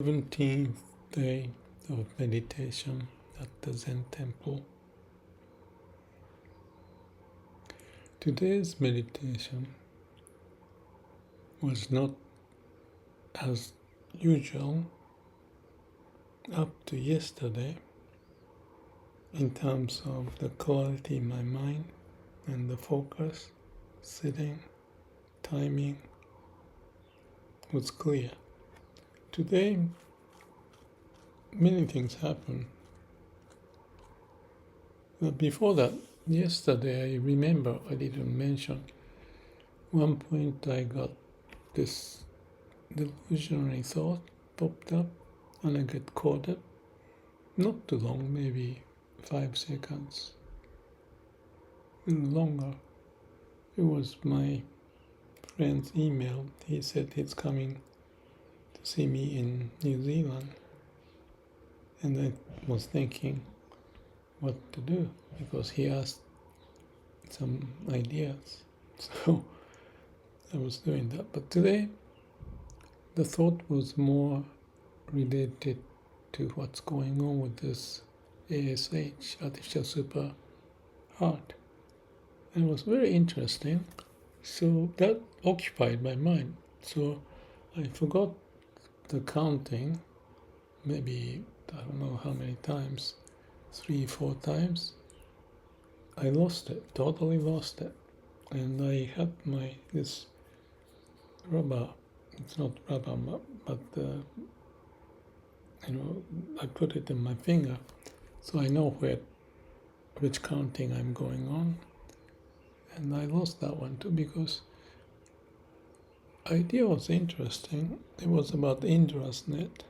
17th day of meditation at the Zen temple. Today's meditation was not as usual up to yesterday in terms of the quality in my mind and the focus, sitting, timing was clear. Today, many things happen. But before that, yesterday I remember I didn't mention. One point I got this delusionary thought popped up and I get caught up. Not too long, maybe 5 seconds. A little longer. It was my friend's email. He said he's coming to see me in New Zealand. And I was thinking what to do because he asked some ideas. So I was doing that. But today the thought was more related to what's going on with this ASH, artificial super heart. And it was very interesting. So that occupied my mind. So I forgot the counting, maybe I don't know how many times, 3-4 times. I lost it, totally lost it. And I had this rubber, it's not rubber, but I put it in my finger so I know which counting I'm going on. And I lost that one too because idea was interesting. It was about Indra's net.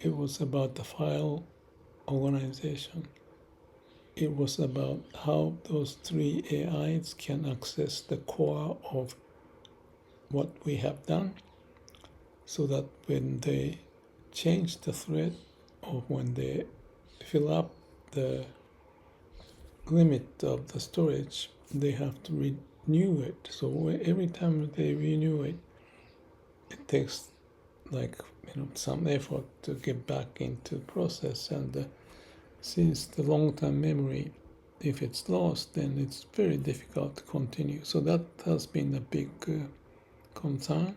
It was about the file organization. It was about how those 3 AIs can access the core of what we have done so that when they change the thread or when they fill up the limit of the storage, they have to renew it. So every time they renew it, it takes some effort to get back into process. And since the long-term memory, if it's lost, then it's very difficult to continue. So that has been a big concern.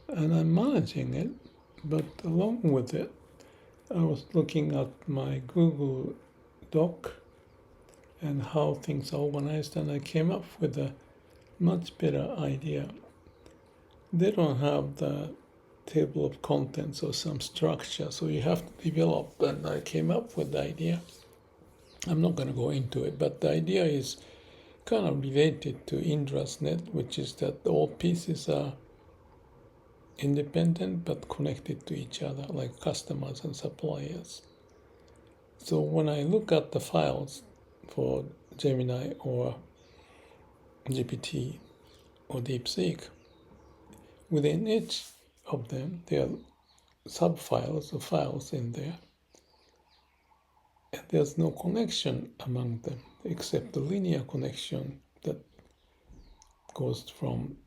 And I'm managing it, but along with it, I was looking at my Google Doc and how things are organized, and I came up with a much better idea. They don't have the table of contents or some structure, so you have to develop, and I came up with the idea. I'm not going to go into it, but the idea is kind of related to Indra's net, which is that all pieces are independent but connected to each other, like customers and suppliers. So when I look at the files for Gemini or GPT or DeepSeek, within each of them, there are sub-files or files in there, and there's no connection among them except the linear connection that goes from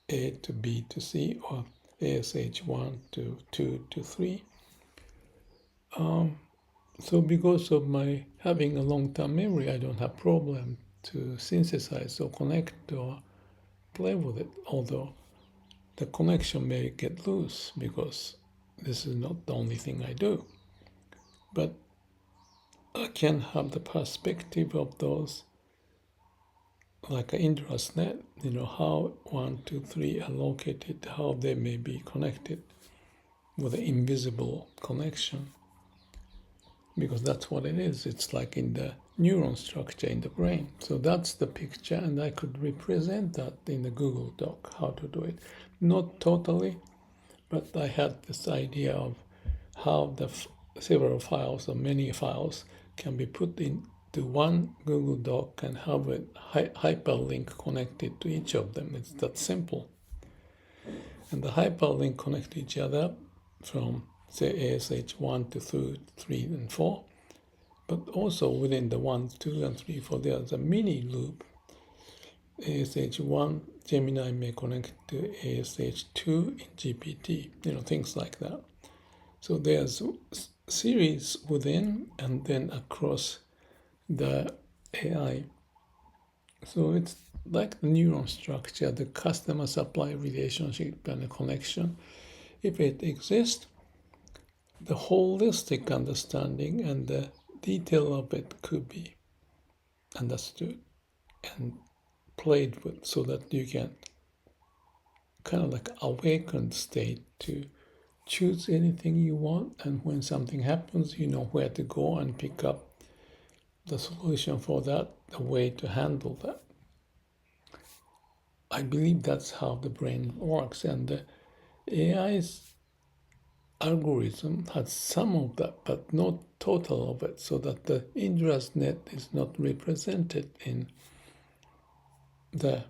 A to B to C or ASH1 to 2 to 3. So because of my having a long-term memory, I don't have problem to synthesize or connect or play with it, although the connection may get loose because this is not the only thing I do. But I can have the perspective of those, like an Indra's net, how 1, 2, 3 are located, how they may be connected with an invisible connection. Because that's what it is. It's like in the neuron structure in the brain. So that's the picture, and I could represent that in the Google Doc, how to do it. Not totally, but I had this idea of how the several files or many files can be put into one Google Doc and have a hyperlink connected to each of them. It's that simple. And the hyperlink connect each other from, say, ASH1 to 2, 3, and 4. But also within the 1, 2, and 3, 4, there's a mini loop. ASH1, Gemini may connect to ASH2 in GPT, things like that. So there's series within and then across the AI. So it's like the neuron structure, the customer-supplier relationship and the connection. If it exists, the holistic understanding and the detail of it could be understood and played with so that you can kind of like awakened state to choose anything you want, and when something happens you know where to go and pick up the solution for that, the way to handle that. I believe that's how the brain works, and the AI's algorithm has some of that but not total of it, so that the Indra's net is not represented in the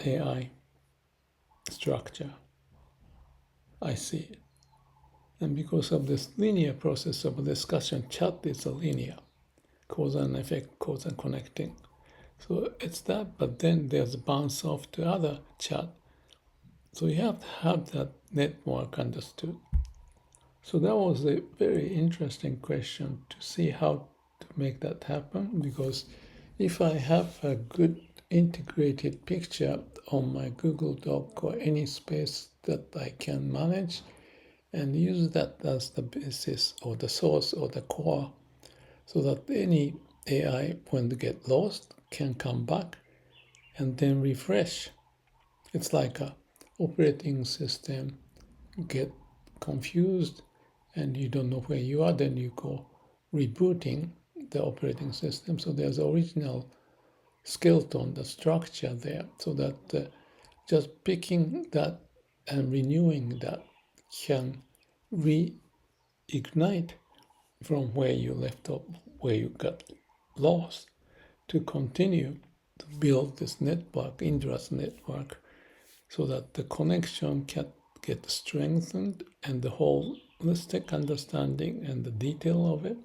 AI structure. I see it. And because of this linear process of discussion, chat is a linear, cause and effect, cause and connecting. So it's that, but then there's a bounce off to other chat. So you have to have that network understood. So that was a very interesting question to see how to make that happen, because if I have a good integrated picture on my Google Doc or any space that I can manage and use that as the basis or the source or the core, so that any AI, when they get lost, can come back and then refresh. It's like a operating system get confused and you don't know where you are, then you go rebooting the operating system. So there's original skeleton, the structure there, so that just picking that and renewing that can reignite from where you left off, where you got lost, to continue to build this network, Indra's network, so that the connection can get strengthened and the holistic understanding and the detail of it,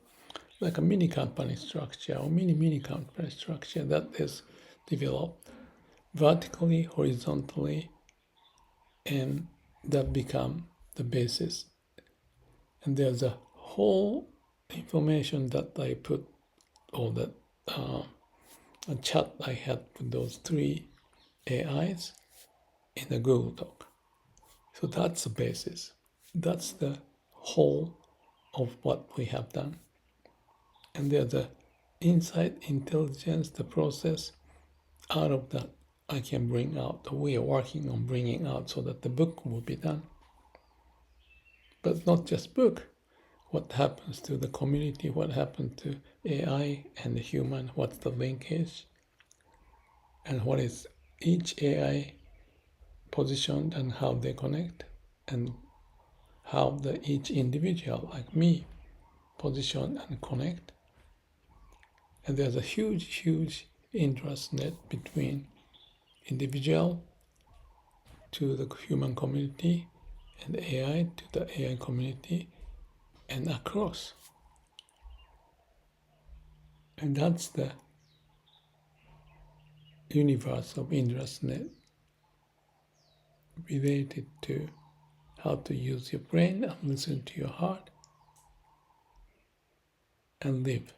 like a mini company structure or mini company structure that is developed vertically, horizontally, and that become the basis. And there's a whole information that I put, or that a chat I had with those three AIs in a Google Doc. So that's the basis. That's the whole of what we have done. And there's the insight, intelligence, the process out of that I can bring out. We are working on bringing out so that the book will be done. But not just book. What happens to the community? What happens to AI and the human? What's the linkage? And what is each AI positioned and how they connect? And how the each individual, like me, position and connect. And there's a huge interest net between individual to the human community and AI to the AI community and across. And that's the universe of interest net related to how to use your brain and listen to your heart and live.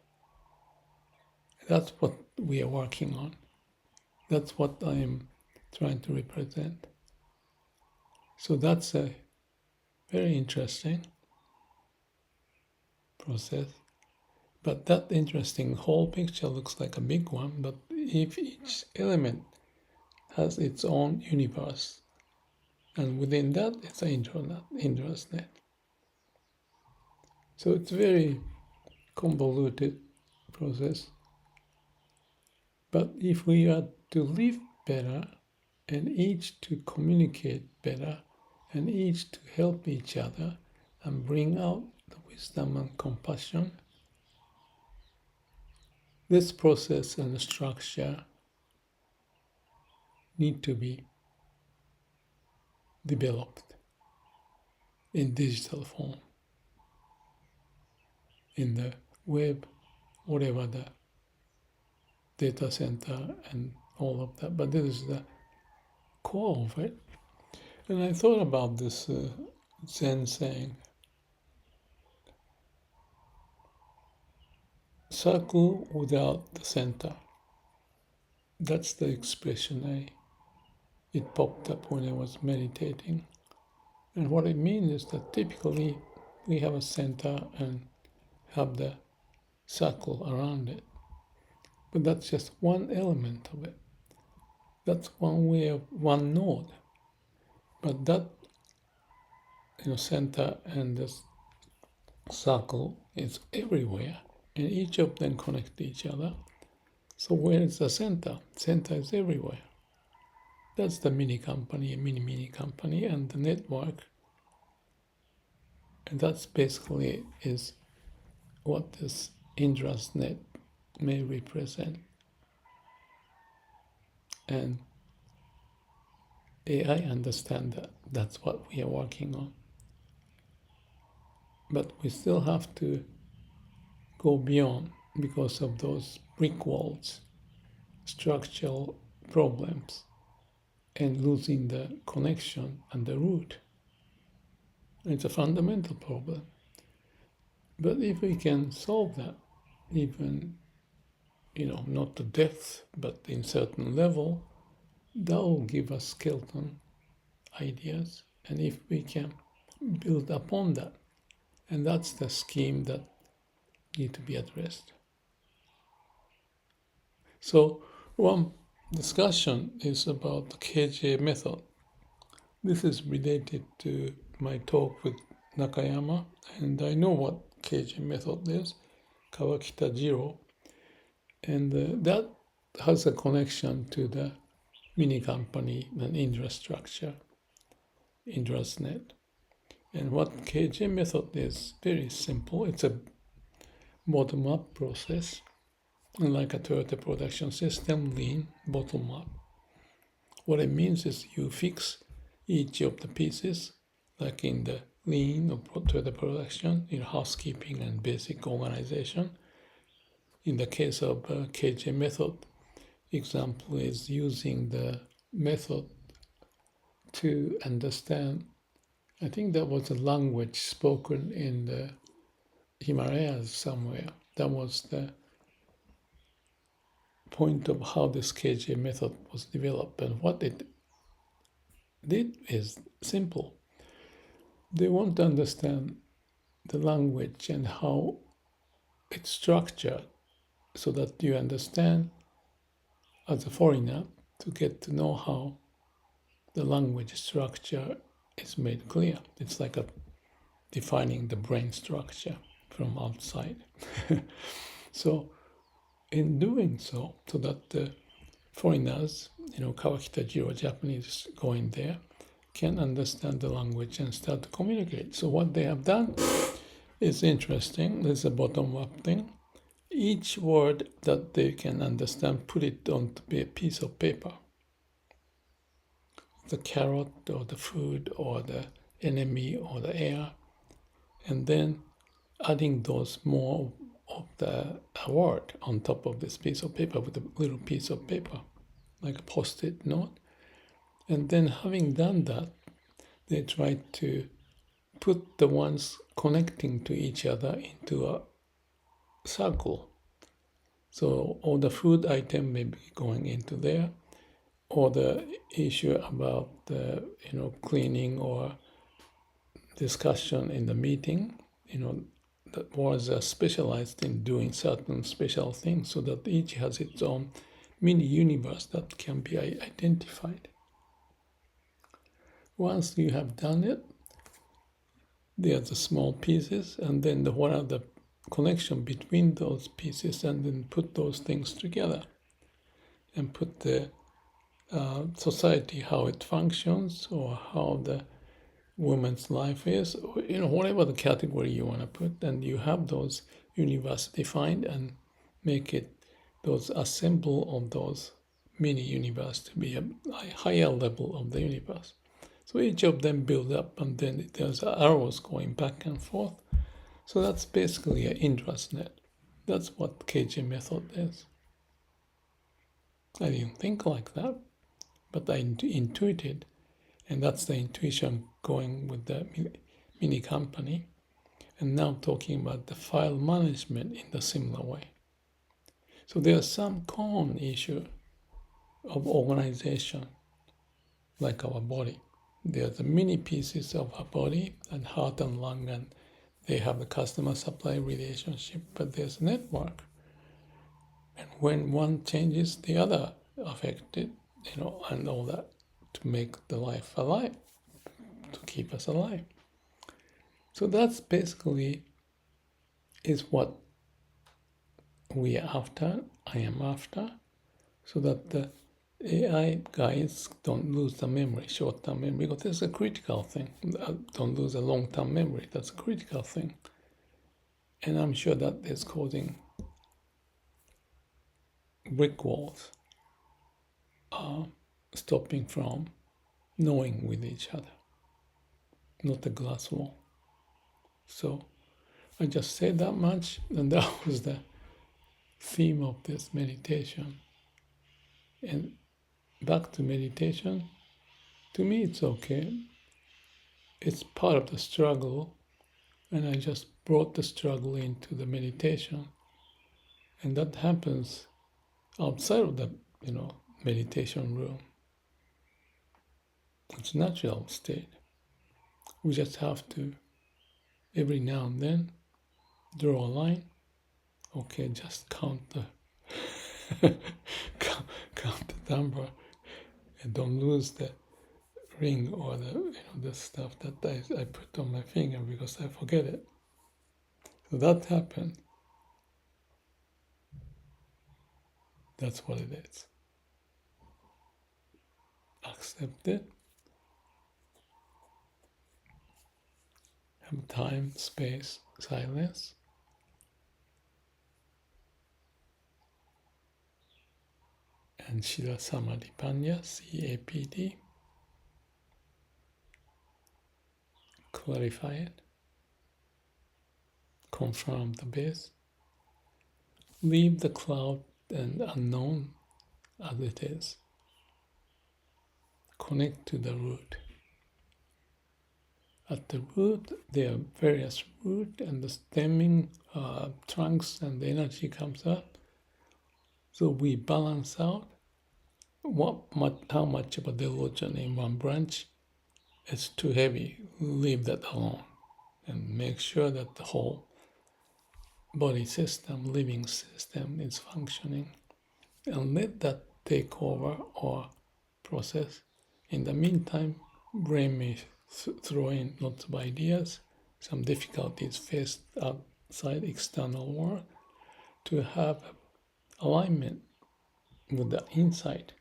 That's what we are working on. That's what I am trying to represent. So that's a very interesting process. But that interesting whole picture looks like a big one, but if each element has its own universe, and within that it's an interest net. So it's very convoluted process. But if we are to live better, and each to communicate better, and each to help each other and bring out the wisdom and compassion, this process and structure need to be developed in digital form, in the web, whatever the data center and all of that. But this is the core of it. And I thought about this Zen saying, circle without the center. That's the expression it popped up when I was meditating. And what it means is that typically we have a center and have the circle around it. But that's just one element of it. That's one way of one node. But that center and the circle is everywhere, and each of them connect to each other. So where is the center? Center is everywhere. That's the mini company, mini company, and the network. And that's basically is what this Indra's net may represent. And AI understand that. That's what we are working on. But we still have to go beyond because of those brick walls, structural problems, and losing the connection and the root. It's a fundamental problem. But if we can solve that, even, not to death, but in certain level, that will give us skeleton ideas. And if we can build upon that, and that's the scheme that need to be addressed. So one discussion is about the KJ method. This is related to my talk with Nakayama, and I know what KJ method is, Kawakita Jiro, and that has a connection to the mini company and Indra structure, Indra's net. And what KJ method is very simple. It's a bottom-up process, like a Toyota production system, lean, bottom-up. What it means is you fix each of the pieces, like in the lean or Toyota production, in housekeeping and basic organization. In the case of KJ method, example is using the method to understand. I think that was a language spoken in the Himalayas somewhere. That was the point of how this KJ method was developed. And what it did is simple. They want to understand the language and how it's structured so that you understand as a foreigner to get to know how the language structure is made clear. It's like defining the brain structure from outside. So in doing so that the foreigners, Kawakita Jiro Japanese going there, can understand the language and start to communicate. So what they have done is interesting. There's a bottom-up thing. Each word that they can understand, put it onto a piece of paper. The carrot or the food or the enemy or the air, and then adding those more of the word on top of this piece of paper with a little piece of paper, like a post-it note. And then having done that, they try to put the ones connecting to each other into a circle. So all the food item may be going into there, or the issue about the cleaning or discussion in the meeting, that was specialized in doing certain special things, so that each has its own mini universe that can be identified. Once you have done it, there are the small pieces, and then what are the connection between those pieces, and then put those things together and put the society, how it functions, or how the woman's life is, or, whatever the category you want to put, and you have those universe defined and make it those assemble of those mini universe to be a higher level of the universe. So each of them build up, and then there's arrows going back and forth. So that's basically an Indra's net. That's what KJ method is. I didn't think like that, but I intuited, and that's the intuition going with the mini company. And now talking about the file management in the similar way. So there's some common issue of organization, like our body. There's many pieces of our body, and heart and lung, and they have a customer-supply relationship, but there's a network. And when one changes, the other affected, and all that to make the life alive, to keep us alive. So that's basically is what we are after, I am after, so that the AI guys don't lose the memory, short-term memory, because that's a critical thing. Don't lose a long-term memory. That's a critical thing. And I'm sure that is causing brick walls, stopping from knowing with each other, not a glass wall. So I just said that much, and that was the theme of this meditation. And back to meditation, to me it's okay. It's part of the struggle, and I just brought the struggle into the meditation. And that happens outside of the, meditation room. It's a natural state. We just have to, every now and then, draw a line. Okay, just count the count the number, and don't lose the ring or the stuff that I put on my finger because I forget it. So that happened. That's what it is. Accept it. Have time, space, silence. And Shila Samadhi Panya, CAPD. Clarify it. Confirm the base. Leave the cloud and unknown as it is. Connect to the root. At the root, there are various roots, and the stemming trunks and the energy comes up. So we balance out how much of a delusion in one branch is too heavy. Leave that alone and make sure that the whole body system, living system is functioning, and let that take over or process. In the meantime, brain may throw in lots of ideas, some difficulties faced outside external world, to have alignment with the inside,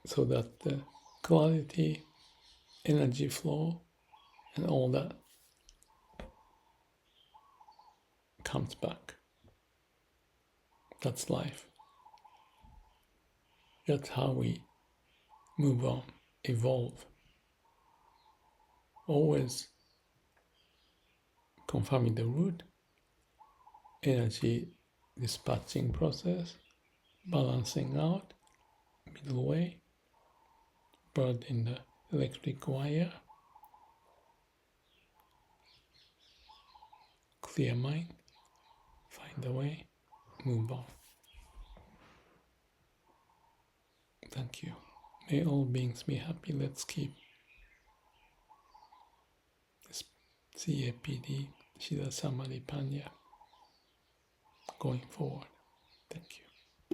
so that the clarity, energy flow, and all that comes back. That's life. That's how we move on, evolve. Always confirming the root, energy dispatching process, balancing out, middle way, bird in the electric wire, clear mind, find a way, move on. Thank you. May all beings be happy. Let's keep this CAPD, Shila Samadhi Panya, going forward. Thank you.